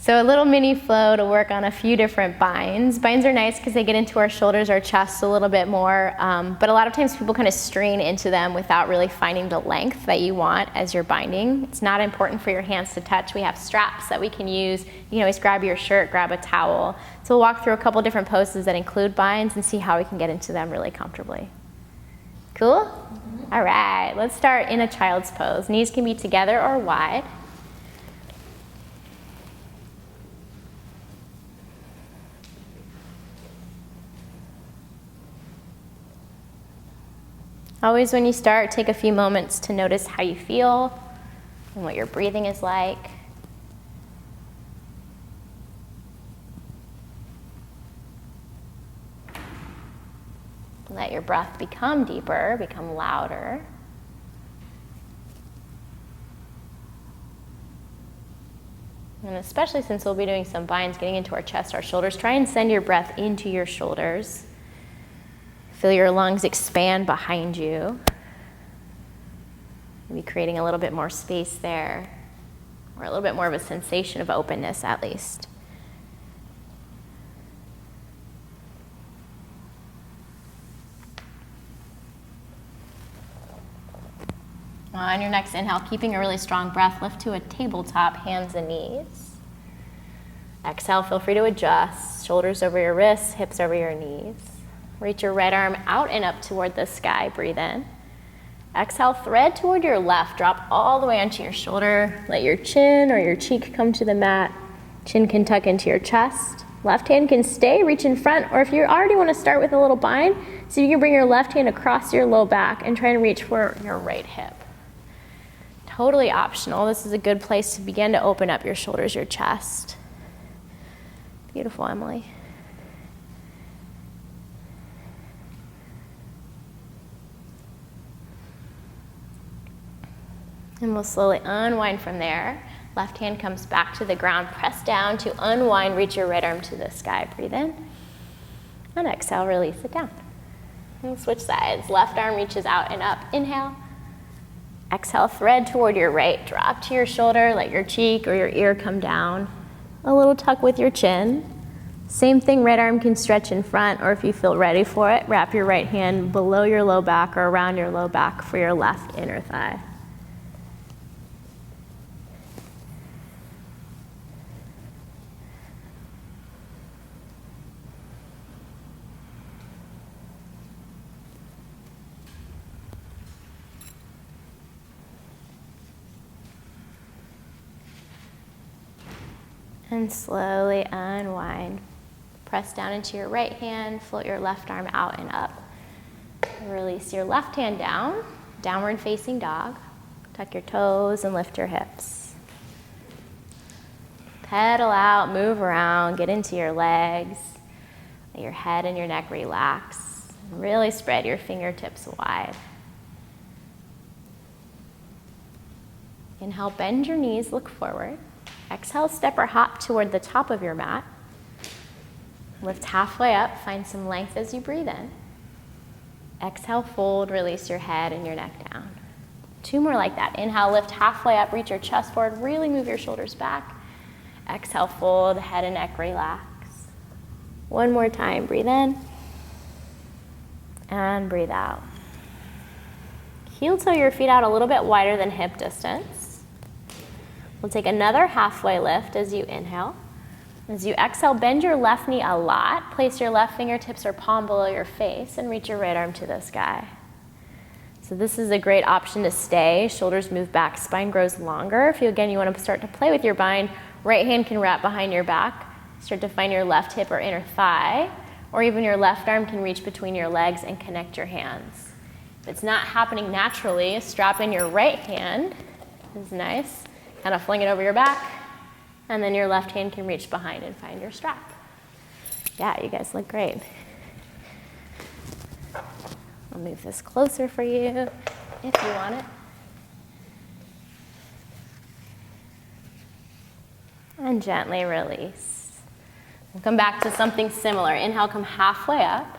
So a little mini flow to work on a few different binds. Binds are nice because they get into our shoulders, our chest a little bit more, but a lot of times people kind of strain into them without really finding the length that you want as you're binding. It's not important for your hands to touch. We have straps that we can use. You can always grab your shirt, grab a towel. So we'll walk through a couple different poses that include binds and see how we can get into them really comfortably. Cool? Mm-hmm. All right, let's start in a child's pose. Knees can be together or wide. Always when you start, take a few moments to notice how you feel and what your breathing is like. Let your breath become deeper, become louder. And especially since we'll be doing some binds getting into our chest, our shoulders, try and send your breath into your shoulders. Feel your lungs expand behind you. Maybe creating a little bit more space there, or a little bit more of a sensation of openness at least. On your next inhale, keeping a really strong breath, lift to a tabletop, hands and knees. Exhale, feel free to adjust. Shoulders over your wrists, hips over your knees. Reach your right arm out and up toward the sky. Breathe in. Exhale, thread toward your left. Drop all the way onto your shoulder. Let your chin or your cheek come to the mat. Chin can tuck into your chest. Left hand can stay, reach in front, or if you already want to start with a little bind, see if you can bring your left hand across your low back and try and reach for your right hip. Totally optional. This is a good place to begin to open up your shoulders, your chest. Beautiful, Emily. And we'll slowly unwind from there. Left hand comes back to the ground. Press down to unwind. Reach your right arm to the sky. Breathe in. And exhale, release it down. And switch sides. Left arm reaches out and up. Inhale. Exhale, thread toward your right. Drop to your shoulder. Let your cheek or your ear come down. A little tuck with your chin. Same thing, right arm can stretch in front, or if you feel ready for it, wrap your right hand below your low back or around your low back for your left inner thigh. And slowly unwind. Press down into your right hand, float your left arm out and up. Release your left hand down, downward facing dog. Tuck your toes and lift your hips. Pedal out, move around, get into your legs. Let your head and your neck relax. Really spread your fingertips wide. Inhale, bend your knees, look forward. Exhale, step or hop toward the top of your mat. Lift halfway up, find some length as you breathe in. Exhale, fold, release your head and your neck down. 2 more like that. Inhale, lift halfway up, reach your chest forward, really move your shoulders back. Exhale, fold, head and neck relax. 1 more time, breathe in. And breathe out. Heel toe your feet out a little bit wider than hip distance. We'll take another halfway lift as you inhale. As you exhale, bend your left knee a lot. Place your left fingertips or palm below your face and reach your right arm to the sky. So this is a great option to stay. Shoulders move back, spine grows longer. If you want to start to play with your bind, right hand can wrap behind your back. Start to find your left hip or inner thigh, or even your left arm can reach between your legs and connect your hands. If it's not happening naturally, strap in your right hand. This is nice. Kind of fling it over your back, and then your left hand can reach behind and find your strap. Yeah, you guys look great. I'll move this closer for you if you want it. And gently release. We'll come back to something similar. Inhale, come halfway up.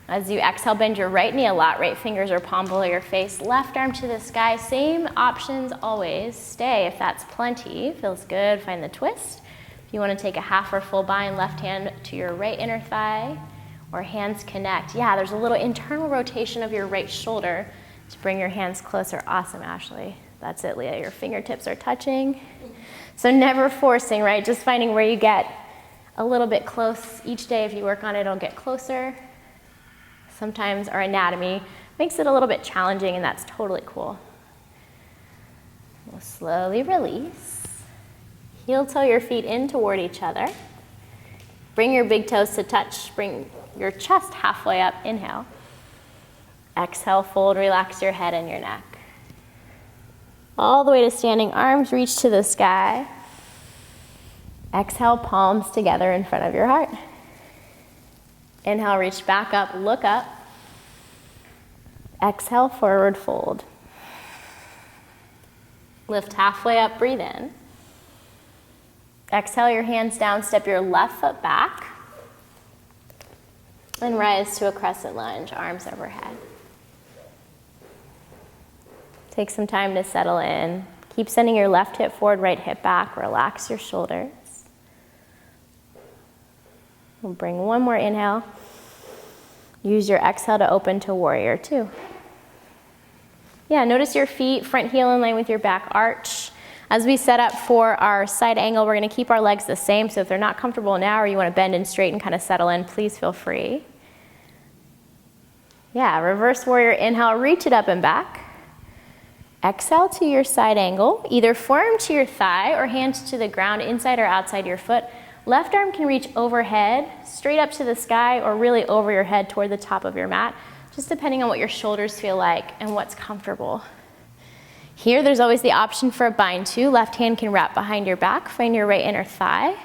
As you exhale, bend your right knee a lot, right fingers or palm below your face, left arm to the sky. Same options always. Stay if that's plenty. Feels good. Find the twist. If you want to take a half or full bind, left hand to your right inner thigh, or hands connect. Yeah, there's a little internal rotation of your right shoulder to bring your hands closer. Awesome, Ashley. That's it, Leah. Your fingertips are touching. So never forcing, right? Just finding where you get a little bit close. Each day, if you work on it, it'll get closer. Sometimes our anatomy makes it a little bit challenging, and that's totally cool. We'll slowly release. Heel toe your feet in toward each other. Bring your big toes to touch. Bring your chest halfway up. Inhale. Exhale, fold, relax your head and your neck. All the way to standing, arms reach to the sky. Exhale, palms together in front of your heart. Inhale, reach back up, look up. Exhale, forward fold. Lift halfway up, breathe in. Exhale your hands down, step your left foot back. And rise to a crescent lunge, arms overhead. Take some time to settle in. Keep sending your left hip forward, right hip back. Relax your shoulders. We'll bring one more inhale. Use your exhale to open to warrior two. Yeah, notice your feet, front heel in line with your back arch. As we set up for our side angle, we're gonna keep our legs the same, so if they're not comfortable now or you wanna bend and straighten, kind of settle in, please feel free. Yeah, reverse warrior, inhale, reach it up and back. Exhale to your side angle, either forearm to your thigh or hand to the ground, inside or outside your foot. Left arm can reach overhead, straight up to the sky, or really over your head toward the top of your mat, just depending on what your shoulders feel like and what's comfortable. Here, there's always the option for a bind too. Left hand can wrap behind your back, find your right inner thigh,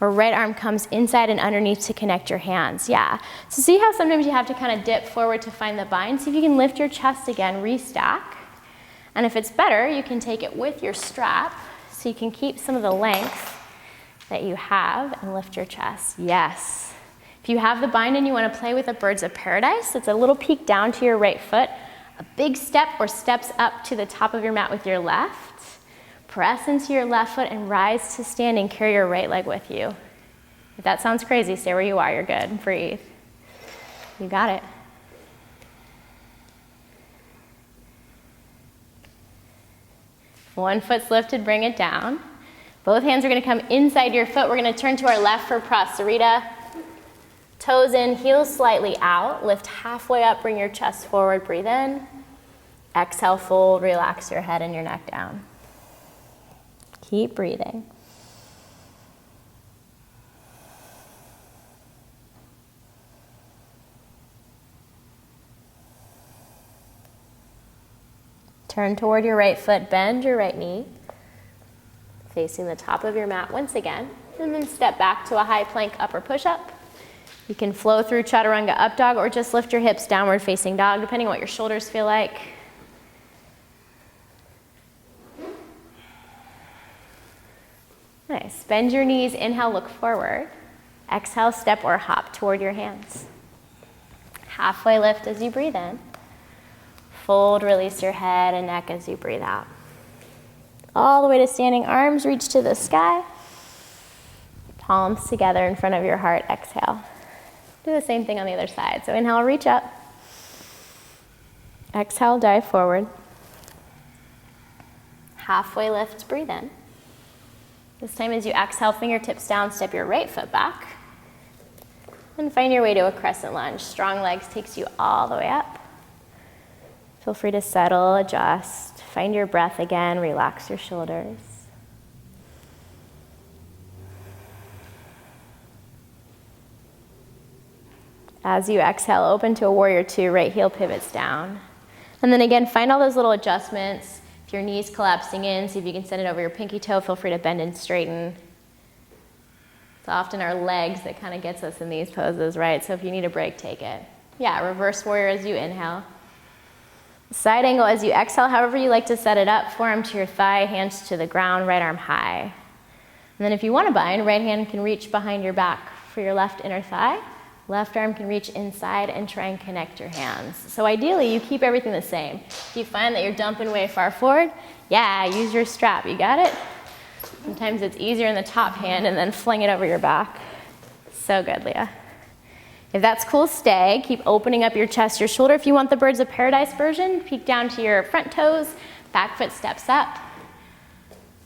or right arm comes inside and underneath to connect your hands. Yeah, so see how sometimes you have to kind of dip forward to find the bind? See if you can lift your chest again, restack. And if it's better, you can take it with your strap so you can keep some of the length that you have and lift your chest. Yes. If you have the bind and you want to play with the birds of paradise, it's a little peek down to your right foot, a big step or steps up to the top of your mat with your left. Press into your left foot and rise to standing. Carry your right leg with you. If that sounds crazy, stay where you are. You're good. Breathe. You got it. One foot's lifted, bring it down. Both hands are gonna come inside your foot. We're gonna turn to our left for Prasarita. Toes in, heels slightly out. Lift halfway up, bring your chest forward, breathe in. Exhale, fold, relax your head and your neck down. Keep breathing. Turn toward your right foot, bend your right knee, facing the top of your mat once again, and then step back to a high plank upper push-up. You can flow through chaturanga up dog or just lift your hips downward facing dog, depending on what your shoulders feel like. Nice. Bend your knees, inhale, look forward. Exhale, step or hop toward your hands. Halfway lift as you breathe in. Fold, release your head and neck as you breathe out. All the way to standing, arms reach to the sky. Palms together in front of your heart, exhale. Do the same thing on the other side. So inhale, reach up. Exhale, dive forward. Halfway lift, breathe in. This time as you exhale, fingertips down, step your right foot back. And find your way to a crescent lunge. Strong legs takes you all the way up. Feel free to settle, adjust, find your breath again, relax your shoulders. As you exhale, open to a warrior two, right heel pivots down. And then again, find all those little adjustments. If your knee's collapsing in, see if you can send it over your pinky toe, feel free to bend and straighten. It's often our legs that kind of gets us in these poses, right? So if you need a break, take it. Yeah, reverse warrior as you inhale. Side angle as you exhale, however you like to set it up. Forearm to your thigh, hands to the ground, right arm high. And then if you want to bind, right hand can reach behind your back for your left inner thigh. Left arm can reach inside and try and connect your hands. So ideally, you keep everything the same. If you find that you're dumping way far forward, yeah, use your strap. You got it? Sometimes it's easier in the top hand and then fling it over your back. So good, Leah. If that's cool, stay. Keep opening up your chest, your shoulder. If you want the Birds of Paradise version, peek down to your front toes, back foot steps up.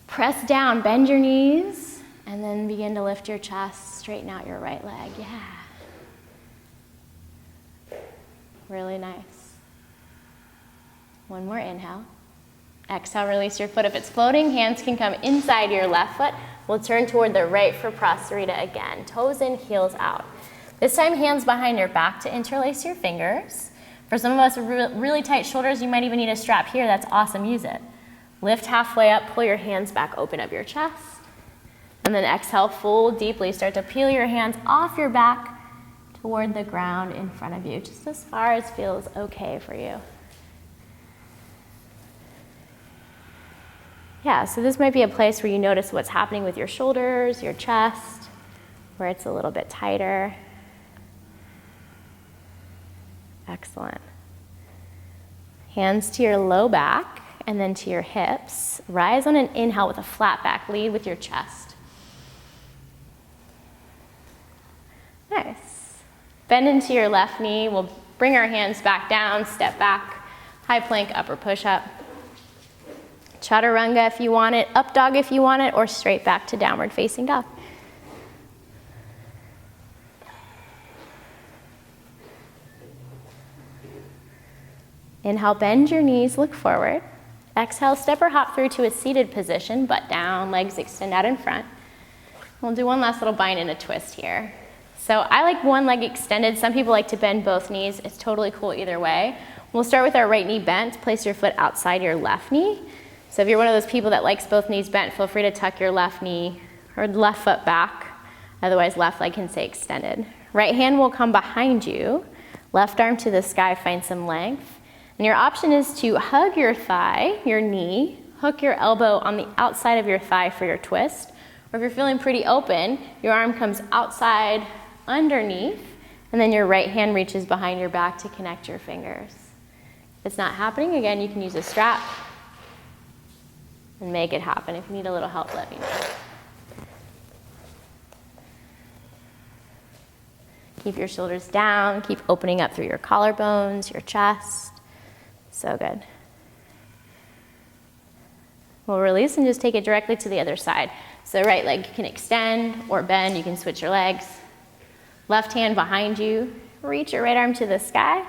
Press down, bend your knees, and then begin to lift your chest, straighten out your right leg. Yeah. Really nice. One more inhale. Exhale, release your foot. If it's floating, hands can come inside your left foot. We'll turn toward the right for Prasarita again. Toes in, heels out. This time, hands behind your back to interlace your fingers. For some of us with really tight shoulders, you might even need a strap here. That's awesome, use it. Lift halfway up, pull your hands back, open up your chest. And then exhale, fold deeply. Start to peel your hands off your back toward the ground in front of you, just as far as feels okay for you. Yeah, so this might be a place where you notice what's happening with your shoulders, your chest, where it's a little bit tighter. Excellent. Hands to your low back and then to your hips. Rise on an inhale with a flat back. Lead with your chest. Nice. Bend into your left knee. We'll bring our hands back down, step back. High plank, upper push-up. Chaturanga if you want it, up dog if you want it, or straight back to downward facing dog. Inhale, bend your knees, look forward. Exhale, step or hop through to a seated position, butt down, legs extend out in front. We'll do one last little bind and a twist here. So I like one leg extended. Some people like to bend both knees. It's totally cool either way. We'll start with our right knee bent. Place your foot outside your left knee. So if you're one of those people that likes both knees bent, feel free to tuck your left knee or left foot back. Otherwise, left leg can stay extended. Right hand will come behind you. Left arm to the sky, find some length. And your option is to hug your thigh, your knee, hook your elbow on the outside of your thigh for your twist. Or if you're feeling pretty open, your arm comes outside underneath, and then your right hand reaches behind your back to connect your fingers. If it's not happening, again, you can use a strap and make it happen. If you need a little help, let me know. Keep your shoulders down, keep opening up through your collarbones, your chest. So good. We'll release and just take it directly to the other side. So right leg can extend or bend, you can switch your legs. Left hand behind you, reach your right arm to the sky.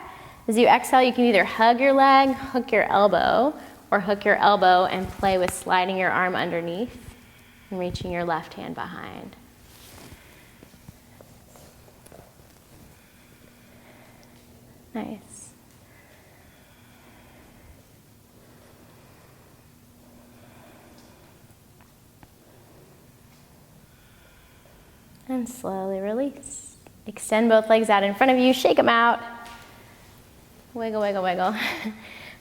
As you exhale, you can either hug your leg, hook your elbow, or hook your elbow and play with sliding your arm underneath and reaching your left hand behind. Nice. And slowly release. Extend both legs out in front of you, shake them out. Wiggle, wiggle, wiggle.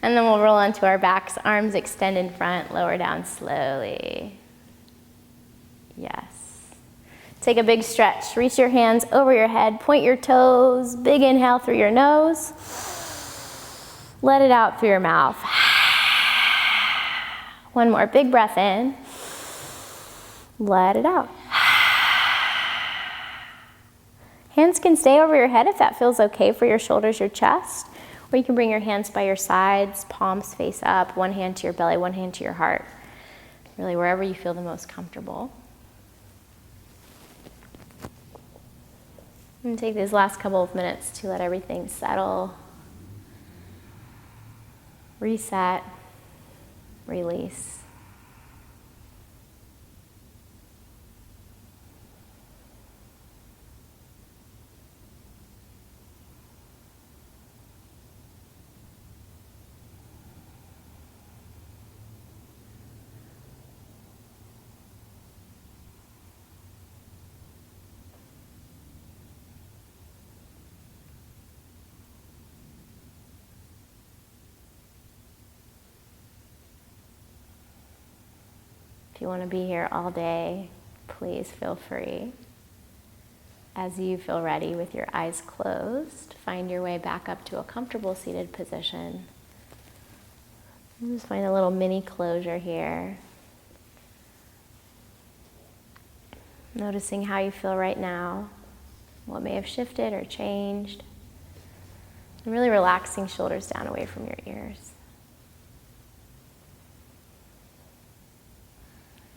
And then we'll roll onto our backs, arms extend in front, lower down slowly. Yes. Take a big stretch. Reach your hands over your head, point your toes, big inhale through your nose. Let it out through your mouth. One more big breath in. Let it out. Hands can stay over your head if that feels okay for your shoulders, your chest. Or you can bring your hands by your sides, palms face up, one hand to your belly, one hand to your heart. Really wherever you feel the most comfortable. And take these last couple of minutes to let everything settle, reset, release. If you want to be here all day, please feel free. As you feel ready with your eyes closed, find your way back up to a comfortable seated position. Just find a little mini closure here. Noticing how you feel right now, what may have shifted or changed. And really relaxing shoulders down away from your ears.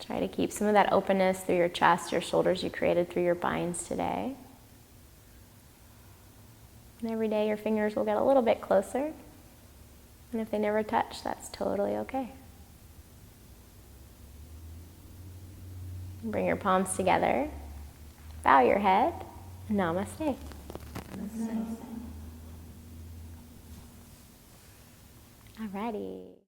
Try to keep some of that openness through your chest, your shoulders you created through your binds today. And every day your fingers will get a little bit closer. And if they never touch, that's totally okay. Bring your palms together. Bow your head. Namaste. Namaste. Alrighty.